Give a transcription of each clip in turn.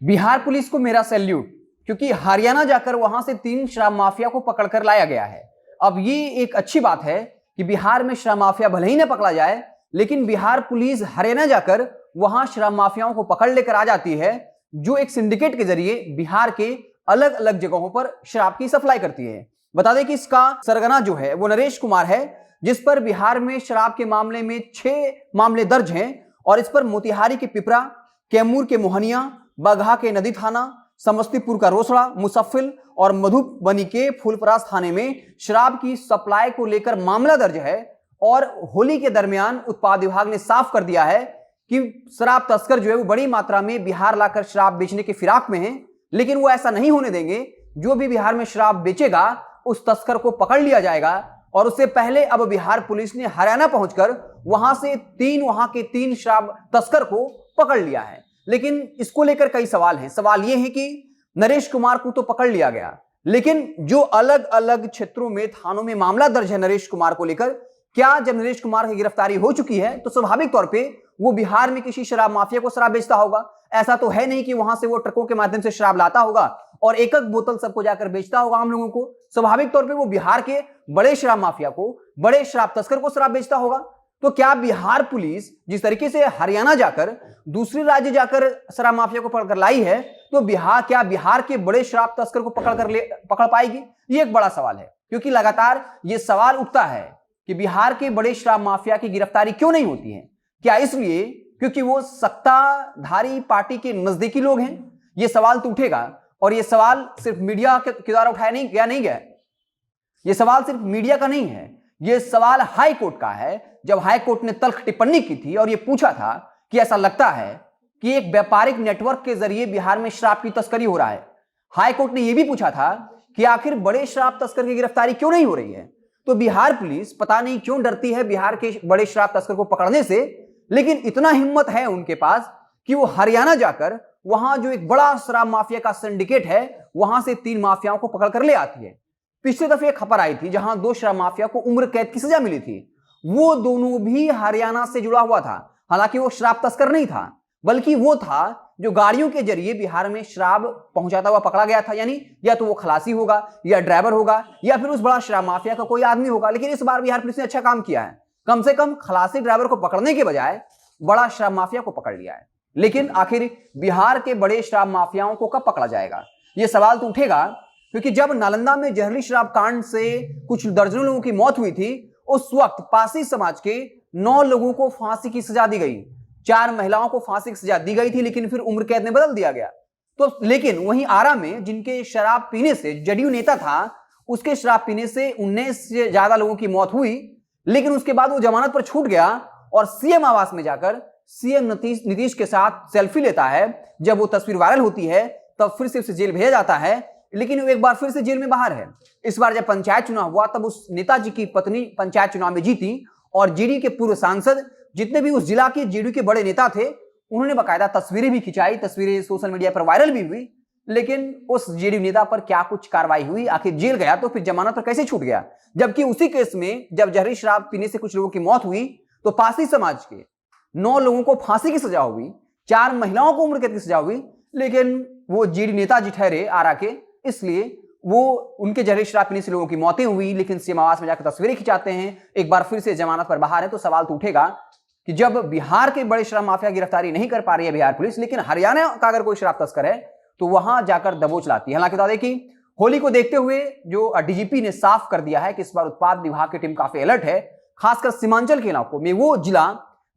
Bihar police को मेरा salute, क्योंकि हरियाणा जाकर वहां से 3 शराब माफिया को पकड़कर लाया गया है। अब ये एक अच्छी बात है कि बिहार में शराब माफिया भले ही न पकड़ा जाए, लेकिन बिहार पुलिस हरियाणा जाकर वहां शराब माफियाओं को पकड़ लेकर आ जाती है, जो एक सिंडिकेट के जरिए बिहार के अलग अलग जगहों पर शराब की सप्लाई करती है। बता दें कि इसका सरगना जो है वो नरेश कुमार है, जिस पर बिहार में शराब के मामले में 6 मामले दर्ज हैं और इस पर मोतिहारी के पिपरा, कैमूर के मोहनिया, बगहा के नदी थाना, समस्तीपुर का रोसड़ा, मुसफ्फिल और मधुबनी के फूलपरास थाने में शराब की सप्लाई को लेकर मामला दर्ज है। और होली के दरमियान उत्पाद विभाग ने साफ कर दिया है कि शराब तस्कर जो है वो बड़ी मात्रा में बिहार लाकर शराब बेचने के फिराक में है, लेकिन वो ऐसा नहीं होने देंगे। जो भी बिहार में शराब बेचेगा उस तस्कर को पकड़ लिया जाएगा। और उससे पहले अब बिहार पुलिस ने हरियाणा पहुंचकर वहां के 3 शराब तस्कर को पकड़ लिया है। लेकिन इसको लेकर कई सवाल हैं। सवाल यह है कि नरेश कुमार को तो पकड़ लिया गया, लेकिन जो अलग अलग क्षेत्रों में थानों में मामला दर्ज है नरेश कुमार को लेकर, क्या जब नरेश कुमार की गिरफ्तारी हो चुकी है तो स्वाभाविक तौर पे वो बिहार में किसी शराब माफिया को शराब बेचता होगा? ऐसा तो है नहीं कि वहां से वो ट्रकों के माध्यम से शराब लाता होगा और एक एक बोतल सबको जाकर बेचता होगा आम लोगों को। स्वाभाविक तौर पे वो बिहार के बड़े शराब माफिया को, बड़े शराब तस्कर को शराब बेचता होगा। तो क्या बिहार पुलिस जिस तरीके से हरियाणा जाकर, दूसरे राज्य जाकर शराब माफिया को पकड़कर लाई है, तो बिहार के बड़े शराब तस्कर को पकड़ पाएगी? ये एक बड़ा सवाल है, क्योंकि लगातार ये सवाल उठता है कि बिहार के बड़े शराब माफिया की गिरफ्तारी क्यों नहीं होती है। क्या इसलिए क्योंकि वो सत्ताधारी पार्टी के नजदीकी लोग हैं? ये सवाल तो उठेगा। और ये सवाल सिर्फ मीडिया के द्वारा उठाया नहीं गया। ये सवाल सिर्फ मीडिया का नहीं है, ये सवाल हाई कोर्ट का है। जब हाई कोर्ट ने तल्ख टिप्पणी की थी और ये पूछा था कि ऐसा लगता है कि एक व्यापारिक नेटवर्क के जरिए बिहार में शराब की तस्करी हो रहा है, हाई कोर्ट ने यह भी पूछा था कि आखिर बड़े शराब तस्कर की गिरफ्तारी क्यों नहीं हो रही है। तो बिहार पुलिस पता नहीं क्यों डरती है बिहार के बड़े शराब तस्कर को पकड़ने से, लेकिन इतना हिम्मत है उनके पास कि वो हरियाणा जाकर वहां जो एक बड़ा शराब माफिया का सिंडिकेट है, वहां से 3 माफियाओं को पकड़कर ले आती है। पिछले दफे एक खबर आई थी जहां 2 शराब माफिया को उम्र कैद की सजा मिली थी। वो दोनों भी हरियाणा से जुड़ा हुआ था। हालांकि वो शराब तस्कर नहीं था, बल्कि वो था जो गाड़ियों के जरिए बिहार में शराब पहुंचाता हुआ पकड़ा गया था। यानी या तो वो खलासी होगा, या ड्राइवर होगा, या फिर उस बड़ा शराब माफिया का कोई आदमी होगा। लेकिन इस बार बिहार पुलिस ने अच्छा काम किया है, कम से कम खलासी ड्राइवर को पकड़ने के बजाय बड़ा शराब माफिया को पकड़ लिया है। लेकिन आखिर बिहार के बड़े शराब माफियाओं को कब पकड़ा जाएगा, यह सवाल तो उठेगा। क्योंकि जब नालंदा में जहरीली शराब कांड से कुछ दर्जनों लोगों की मौत हुई थी, उस वक्त पासी समाज के 9 लोगों को फांसी की सजा दी गई, 4 महिलाओं को फांसी की सजा दी गई थी, लेकिन फिर उम्र कैद में बदल दिया गया। तो लेकिन वहीं आरा में जिनके शराब पीने से, जदयू नेता था, उसके शराब पीने से 19 से ज्यादा लोगों की मौत हुई, लेकिन उसके बाद वो जमानत पर छूट गया और सीएम आवास में जाकर सीएम नीतीश के साथ सेल्फी लेता है। जब वो तस्वीर वायरल होती है तब फिर से उसे जेल भेजा जाता है, लेकिन वो एक बार फिर से जेल में बाहर है। इस बार जब पंचायत चुनाव हुआ तब उस नेताजी की पत्नी पंचायत चुनाव में जीती और जेडीयू के पूर्व सांसद, जितने भी उस जिला के जेडीयू के बड़े नेता थे, उन्होंने बाकायदा तस्वीरें भी खिंचाई, तस्वीरें सोशल मीडिया पर वायरल भी हुई। लेकिन उस जेडीयू नेता पर क्या कुछ कार्रवाई हुई? आखिर जेल गया तो फिर जमानत पर कैसे छूट गया? जबकि उसी केस में जब जहरीली शराब पीने से कुछ लोगों की मौत हुई तो पासी समाज के 9 लोगों को फांसी की सजा हुई, 4 महिलाओं को उम्र कैद की सजा हुई, लेकिन वो जेडीयू नेताजी ठहरे आरा के, इसलिए वो उनके जहरीली शराब पीने से लोगों की मौतें हुई, लेकिन सीएम आवास में जाकर तस्वीरें खिंचाते हैं, एक बार फिर से जमानत पर बाहर है। तो सवाल तो उठेगा कि जब बिहार के बड़े शराब माफिया गिरफ्तारी नहीं कर पा रही है बिहार पुलिस, लेकिन हरियाणा का अगर कोई शराब तस्कर है तो वहां जाकर दबोच लाती है। हालांकि बता दें कि होली को देखते हुए जो डीजीपी ने साफ कर दिया है कि इस बार उत्पाद विभाग की टीम काफी अलर्ट है, खासकर सीमांचल के इलाकों में, वो जिला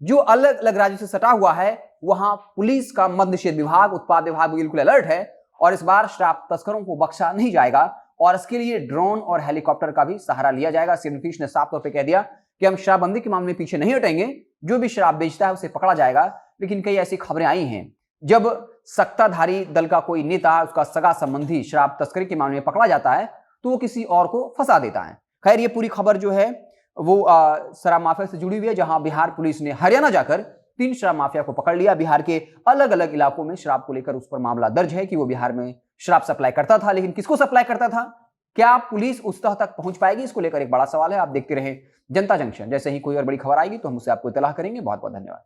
जो अलग अलग राज्यों से सटा हुआ है, वहां पुलिस का मद्य निषेध विभाग, उत्पाद विभाग बिल्कुल अलर्ट है। और इस बार शराब तस्करों को बख्शा नहीं जाएगा और इसके लिए ड्रोन और हेलीकॉप्टर का भी सहारा लिया जाएगा। सीएम नीतीश ने साफ तौर पर कह दिया कि हम शराबबंदी के मामले में पीछे नहीं हटेंगे, जो भी शराब बेचता है उसे पकड़ा जाएगा। लेकिन कई ऐसी खबरें आई हैं जब सत्ताधारी दल का कोई नेता, उसका सगा संबंधी शराब तस्करी के मामले में पकड़ा जाता है तो वो किसी और को फंसा देता है। खैर, ये पूरी खबर जो है वो शराब माफिया से जुड़ी हुई है, जहां बिहार पुलिस ने हरियाणा जाकर 3 शराब माफिया को पकड़ लिया। बिहार के अलग अलग इलाकों में शराब को लेकर उस पर मामला दर्ज है कि वो बिहार में शराब सप्लाई करता था, लेकिन किसको सप्लाई करता था? क्या पुलिस उस तह तक पहुंच पाएगी? इसको लेकर एक बड़ा सवाल है। आप देखते रहे जनता जंक्शन। जैसे ही कोई और बड़ी खबर आएगी तो हम उससे आपको इत्तला करेंगे। बहुत बहुत धन्यवाद।